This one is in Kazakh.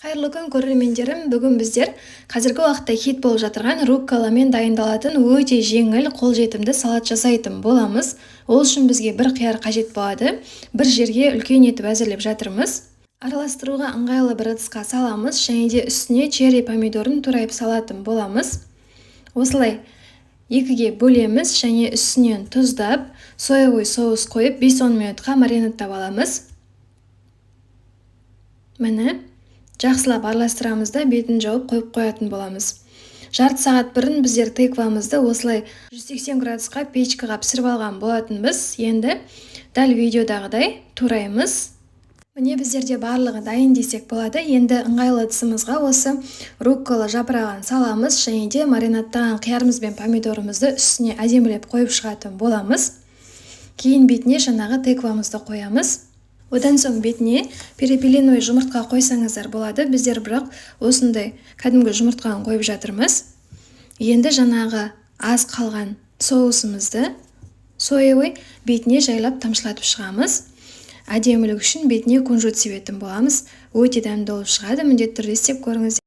Қайырлы күн көрермендерім, бүгін біздер қазіргі уақытта хит болып жатырған рукколамен дайындалатын өте жеңіл, қолжетімді салат жасайтын боламыз. Ол үшін бізге бір қияр қажет болады. Бір жерге үлкен етіп әзірлеп жатырмыз. Араластыруға ыңғайлы бір ыдысқа саламыз, және де үстіне черри помидорын турайып салатын боламыз. Осылай екіге бөлеміз, және үстінен тұздап, соевый соус қойып 5-10 минутқа маринадтап аламыз. Міне, жақсылап араластырамыз да бетін жауып қойып қоятын боламыз. Жарты сағат бұрын біздер тыквамызды осылай 180 градусқа печкаға пісіріп алған болатынбыз. Енді дәл видеодағыдай тураймыз. Міне біздерде барлығы дайын десек болады. Енді ыңғайлы ыдысымызға осы руккола жапырағын саламыз, және де маринадтаған қиярымыз бен помидорымызды үстіне әдемілеп қойып шығатын боламыз. Кейін бетіне жаңағы тыквамызды қоямыз. Одан соң бетіне перепелиной жұмыртқа қойсаңыздар болады. Біздер бірақ осындай кәдімгі жұмыртқаны қойып жатырмыз. Енді жаңағы аз қалған соусымызды соевый бетіне жайлап тамшылатып шығамыз. Әдемілік үшін бетіне кунжут себетін боламыз. Өте дәмді болып шығады. Міндетті түрде істеп көріңіздер.